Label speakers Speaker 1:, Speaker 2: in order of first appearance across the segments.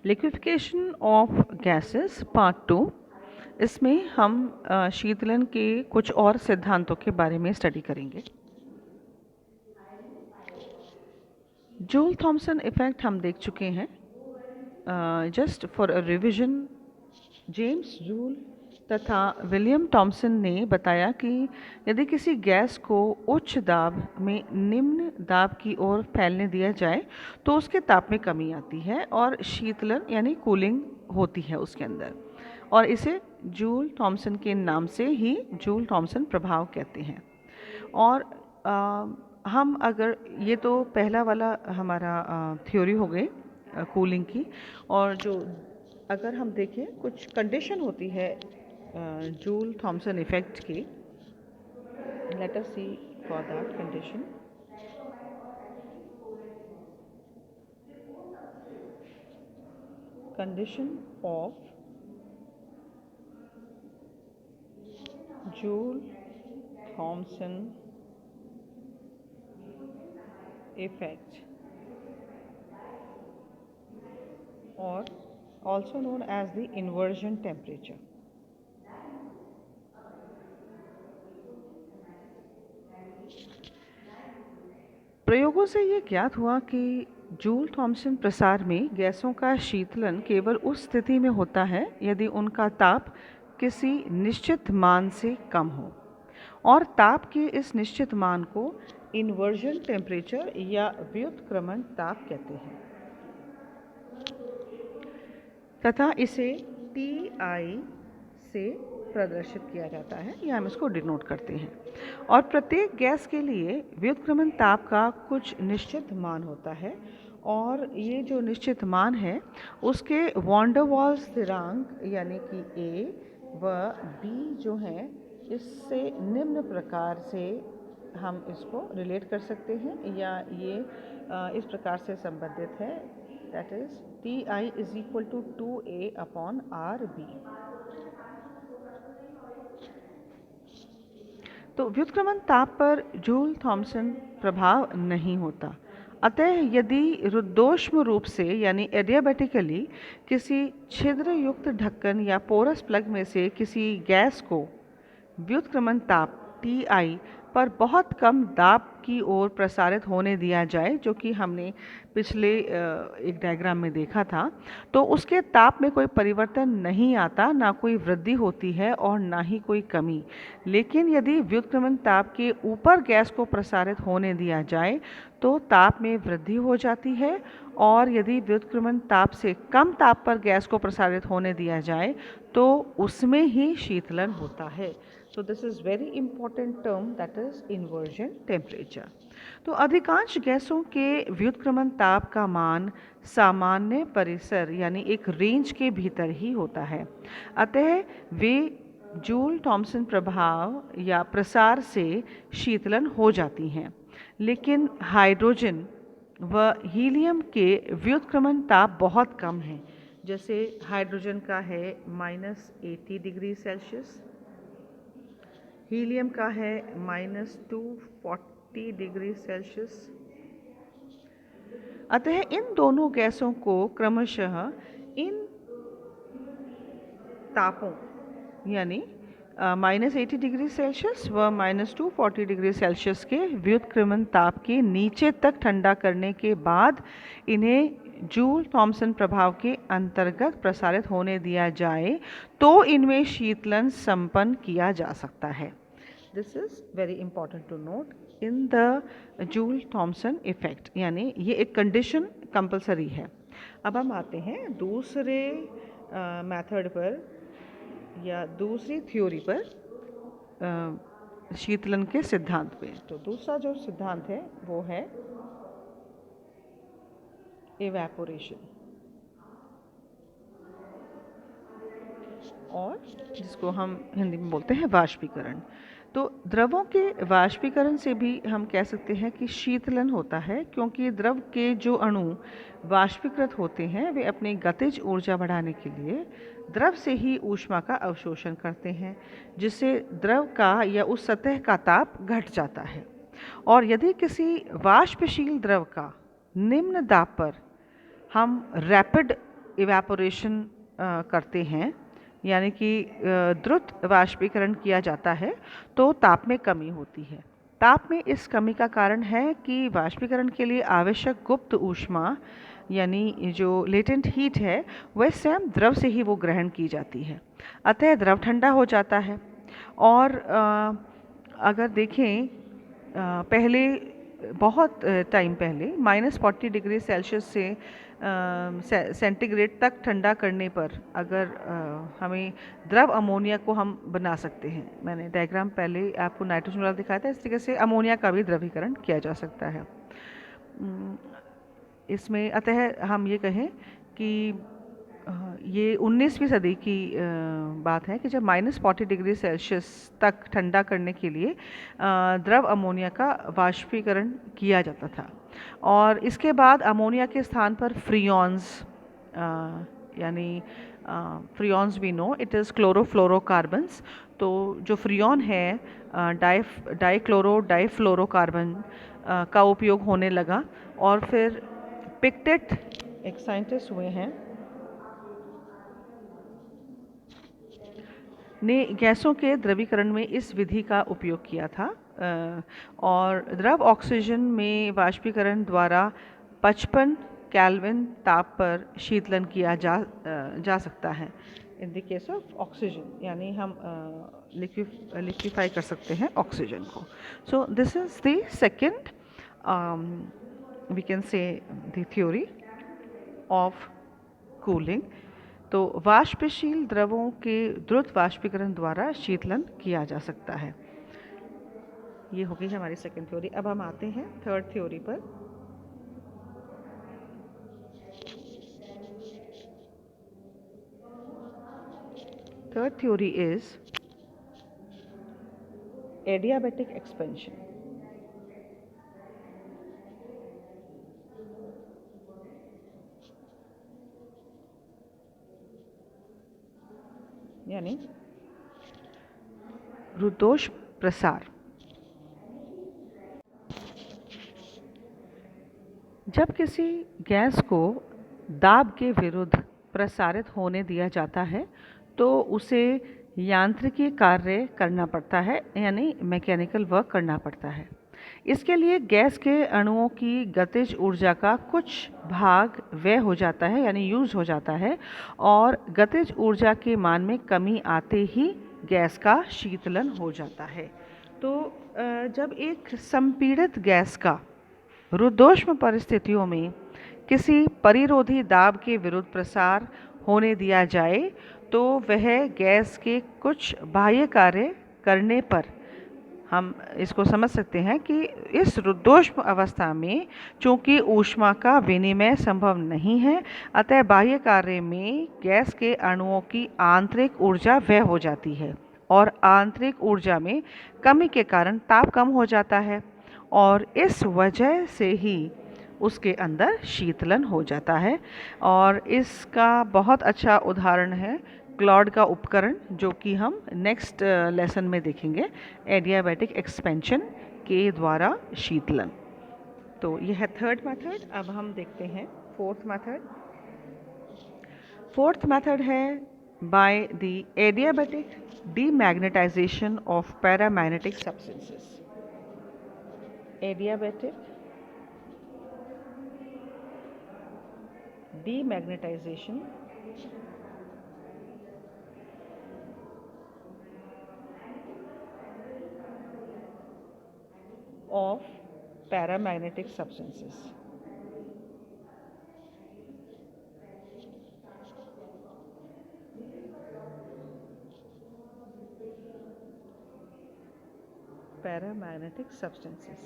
Speaker 1: Liquefaction of gases part 2। इसमें हम शीतलन के कुछ और सिद्धांतों के बारे में स्टडी करेंगे। जूल थॉमसन इफेक्ट हम देख चुके हैं। Just for a revision, James joule तथा विलियम थॉमसन ने बताया कि यदि किसी गैस को उच्च दाब में निम्न दाब की ओर फैलने दिया जाए तो उसके ताप में कमी आती है और शीतलन यानी कूलिंग होती है उसके अंदर, और इसे जूल थॉमसन के नाम से ही जूल थॉमसन प्रभाव कहते हैं। और हम अगर ये तो पहला वाला हमारा थ्योरी हो गई कूलिंग की, और जो अगर हम देखें कुछ कंडीशन होती है जूल थॉमसन इफेक्ट की, let us see for that condition. Condition of Joule Thomson effect or also known as the inversion temperature. प्रयोगों से ये ज्ञात हुआ कि जूल थॉमसन प्रसार में गैसों का शीतलन केवल उस स्थिति में होता है यदि उनका ताप किसी निश्चित मान से कम हो, और ताप के इस निश्चित मान को इन्वर्जन टेम्परेचर या व्युत्क्रमण ताप कहते हैं तथा इसे TI से प्रदर्शित किया जाता है, या हम इसको डिनोट करते हैं। और प्रत्येक गैस के लिए व्युत्क्रमण ताप का कुछ निश्चित मान होता है, और ये जो निश्चित मान है उसके वॉन डेर वाल्स स्थिरांक यानी कि A व B जो हैं, इससे निम्न प्रकार से हम इसको रिलेट कर सकते हैं, या ये इस प्रकार से संबंधित है, that is TI is equal to 2A upon RB। तो व्युत्क्रमण ताप पर जूल थॉमसन प्रभाव नहीं होता। अतः यदि रुद्धोष्म रूप से यानी एडियाबैटिकली किसी छिद्र युक्त ढक्कन या पोरस प्लग में से किसी गैस को व्युत्क्रमण ताप TI पर बहुत कम दाब की ओर प्रसारित होने दिया जाए, जो कि हमने पिछले एक डायग्राम में देखा था, तो उसके ताप में कोई परिवर्तन नहीं आता, ना कोई वृद्धि होती है और ना ही कोई कमी। लेकिन यदि व्युत्क्रमण ताप के ऊपर गैस को प्रसारित होने दिया जाए तो ताप में वृद्धि हो जाती है, और यदि व्युत्क्रमण ताप से कम ताप पर गैस को प्रसारित होने दिया जाए तो उसमें ही शीतलन होता है। So this is very important term, that is inversion temperature। तो अधिकांश गैसों के व्युत्क्रमण ताप का मान सामान्य परिसर यानी एक रेंज के भीतर ही होता है, अतः वे जूल थॉमसन प्रभाव या प्रसार से शीतलन हो जाती हैं। लेकिन हाइड्रोजन व हीलियम के व्युत्क्रमण ताप बहुत कम हैं, जैसे हाइड्रोजन का है -80 डिग्री सेल्सियस, हीलियम का है -240 डिग्री सेल्सियस। अतः इन दोनों गैसों को क्रमशः इन तापों यानी -80 डिग्री सेल्सियस व -240 डिग्री सेल्सियस के व्युत्क्रमण ताप के नीचे तक ठंडा करने के बाद इन्हें जूल थॉमसन प्रभाव के अंतर्गत प्रसारित होने दिया जाए तो इनमें शीतलन संपन्न किया जा सकता है। This is very important to note in the Joule Thomson effect, यानी ये एक कंडीशन कंपलसरी है। अब हम आते हैं दूसरे मेथड पर या दूसरी थ्योरी पर, शीतलन के सिद्धांत पे। तो दूसरा जो सिद्धांत है वो है इवेपोरेशन, और जिसको हम हिंदी में बोलते हैं वाष्पीकरण। तो द्रवों के वाष्पीकरण से भी हम कह सकते हैं कि शीतलन होता है, क्योंकि द्रव के जो अणु वाष्पीकृत होते हैं वे अपनी गतिज ऊर्जा बढ़ाने के लिए द्रव से ही ऊष्मा का अवशोषण करते हैं, जिससे द्रव का या उस सतह का ताप घट जाता है। और यदि किसी वाष्पशील द्रव का निम्न दाब पर हम रैपिड इवेपोरेशन करते हैं, यानी कि द्रुत वाष्पीकरण किया जाता है, तो ताप में कमी होती है। ताप में इस कमी का कारण है कि वाष्पीकरण के लिए आवश्यक गुप्त ऊष्मा यानी जो लेटेंट हीट है वह स्वयं द्रव से ही वो ग्रहण की जाती है, अतः द्रव ठंडा हो जाता है। और अगर देखें पहले बहुत टाइम पहले -40 डिग्री सेल्सियस से सेंटीग्रेड तक ठंडा करने पर अगर हमें द्रव अमोनिया को हम बना सकते हैं। मैंने डायग्राम पहले आपको नाइट्रोजन वाला दिखाया था, इस तरीके से अमोनिया का भी द्रवीकरण किया जा सकता है। इसमें अतः हम ये कहें कि ये 19वीं सदी की बात है कि जब -40 डिग्री सेल्सियस तक ठंडा करने के लिए द्रव अमोनिया का वाष्पीकरण किया जाता था, और इसके बाद अमोनिया के स्थान पर फ्रियॉन्स यानी freons we know it is chlorofluorocarbons. तो जो फ्रियॉन है डाइक्लोरो डाइफ्लोरोकार्बन का उपयोग होने लगा। और फिर पिक्टेट एक साइंटिस्ट हुए हैं ने गैसों के द्रवीकरण में इस विधि का उपयोग किया था, और द्रव ऑक्सीजन में वाष्पीकरण द्वारा 55 केल्विन ताप पर शीतलन किया जा सकता है। In the case of oxygen, यानी हम लिक्विफाई कर सकते हैं ऑक्सीजन को। So this is the second we can say the theory of cooling. तो वाष्पशील द्रवों के द्रुत वाष्पीकरण द्वारा शीतलन किया जा सकता है। ये हो गई हमारी सेकेंड थ्योरी। अब हम आते हैं थर्ड थ्योरी पर। Third theory is adiabatic expansion. यानी रुद्धोष्म प्रसार। जब किसी गैस को दाब के विरुद्ध प्रसारित होने दिया जाता है तो उसे यांत्रिकी कार्य करना पड़ता है, यानी मैकेनिकल वर्क करना पड़ता है। इसके लिए गैस के अणुओं की गतिज ऊर्जा का कुछ भाग व्यय हो जाता है, यानी यूज हो जाता है, और गतिज ऊर्जा के मान में कमी आते ही गैस का शीतलन हो जाता है। तो जब एक संपीड़ित गैस का रुद्धोष्म परिस्थितियों में किसी परिरोधी दाब के विरुद्ध प्रसार होने दिया जाए तो वह गैस के कुछ बाह्य कार्य करने पर हम इसको समझ सकते हैं कि इस रुद्धोष्म अवस्था में चूंकि ऊष्मा का विनिमय संभव नहीं है, अतः बाह्य कार्य में गैस के अणुओं की आंतरिक ऊर्जा व्यय हो जाती है, और आंतरिक ऊर्जा में कमी के कारण ताप कम हो जाता है, और इस वजह से ही उसके अंदर शीतलन हो जाता है। और इसका बहुत अच्छा उदाहरण है क्लॉड का उपकरण, जो कि हम नेक्स्ट लेसन में देखेंगे, एडियाबैटिक एक्सपेंशन के द्वारा शीतलन। तो यह है थर्ड मेथड। अब हम देखते हैं फोर्थ मेथड। फोर्थ मेथड है by the adiabatic demagnetization of paramagnetic substances. Adiabatic demagnetization of paramagnetic substances. Paramagnetic substances.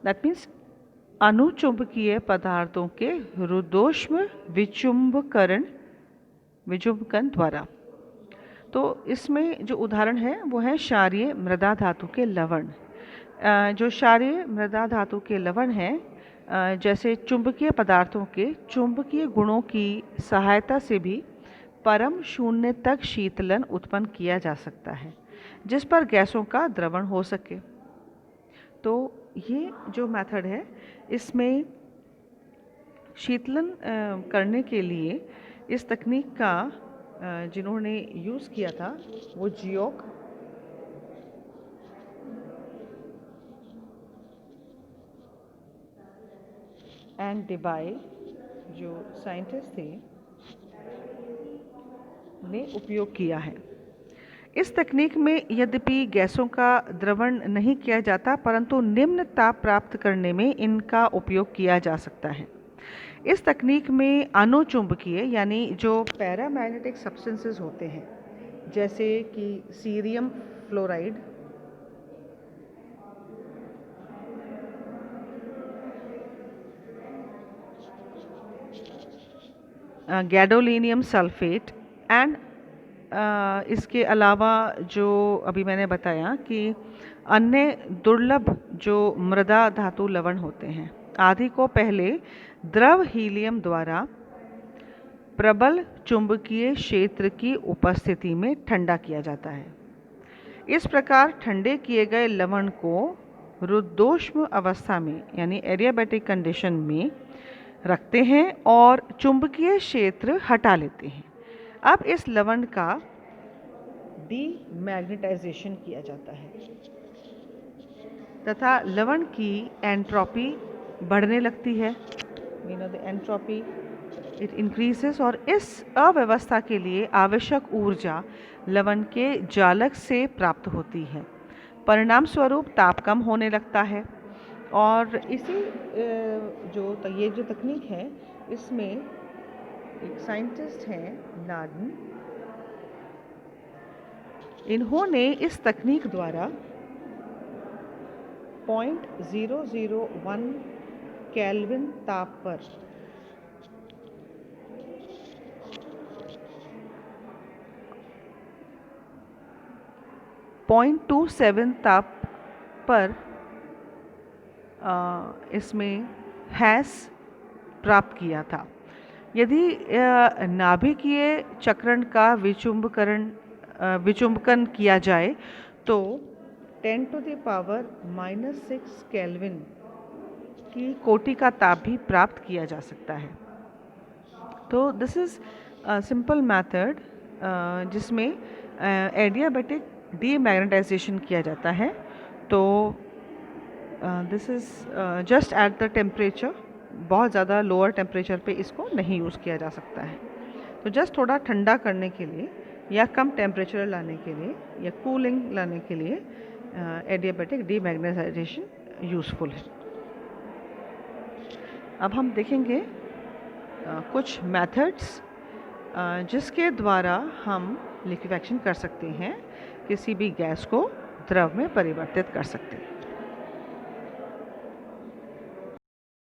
Speaker 1: That means अनुचुंबकीय पदार्थों के रुद्धोष्म विचुंबकन द्वारा। तो इसमें जो उदाहरण है वो है क्षारीय मृदा धातु के लवण। जो क्षारीय मृदा धातु के लवण हैं, जैसे चुंबकीय पदार्थों के चुंबकीय गुणों की सहायता से भी परम शून्य तक शीतलन उत्पन्न किया जा सकता है, जिस पर गैसों का द्रवण हो सके। तो ये जो मेथड है इसमें शीतलन करने के लिए इस तकनीक का जिन्होंने यूज़ किया था वो जियोक एंड डेबाय जो साइंटिस्ट थे ने उपयोग किया है। इस तकनीक में यद्यपि गैसों का द्रवण नहीं किया जाता, परंतु निम्न ताप प्राप्त करने में इनका उपयोग किया जा सकता है। इस तकनीक में अनुचुंबकीय यानी जो पैरामैग्नेटिक सब्सटेंसेस होते हैं, जैसे कि cerium fluoride, gadolinium sulphate and इसके अलावा जो अभी मैंने बताया कि अन्य दुर्लभ जो मृदा धातु लवण होते हैं आदि को पहले द्रव हीलियम द्वारा प्रबल चुंबकीय क्षेत्र की उपस्थिति में ठंडा किया जाता है। इस प्रकार ठंडे किए गए लवण को रुद्धोष्म अवस्था में यानी एडियाबैटिक कंडीशन में रखते हैं और चुंबकीय क्षेत्र हटा लेते हैं। अब इस लवण का डीमैग्नेटाइजेशन किया जाता है तथा लवण की एंट्रोपी बढ़ने लगती है। द एंट्रोपी इट इंक्रीजेस और इस अव्यवस्था के लिए आवश्यक ऊर्जा लवण के जालक से प्राप्त होती है। परिणाम स्वरूप ताप कम होने लगता है और इसी ये जो तकनीक है इसमें एक साइंटिस्ट हैं नार्डन, इन्होंने इस तकनीक द्वारा 0.001 केल्विन ताप पर .27 ताप पर इसमें हैस प्राप्त किया था। यदि नाभिकीय चक्रण का विचुंबकन किया जाए तो 10⁻⁻6 केल्विन की कोटि का ताप भी प्राप्त किया जा सकता है। तो दिस इज़ सिंपल मेथड जिसमें एडियाबैटिक डीमैग्नेटाइजेशन किया जाता है। तो this is just at the temperature, बहुत ज़्यादा लोअर टेम्परेचर पे इसको नहीं यूज़ किया जा सकता है। तो जस्ट थोड़ा ठंडा करने के लिए या कम टेम्परेचर लाने के लिए या कूलिंग लाने के लिए एडियाबैटिक डीमैग्नेटाइजेशन यूज़फुल है। अब हम देखेंगे कुछ मेथड्स जिसके द्वारा हम लिक्विफैक्शन कर सकते हैं, किसी भी गैस को द्रव में परिवर्तित कर सकते हैं।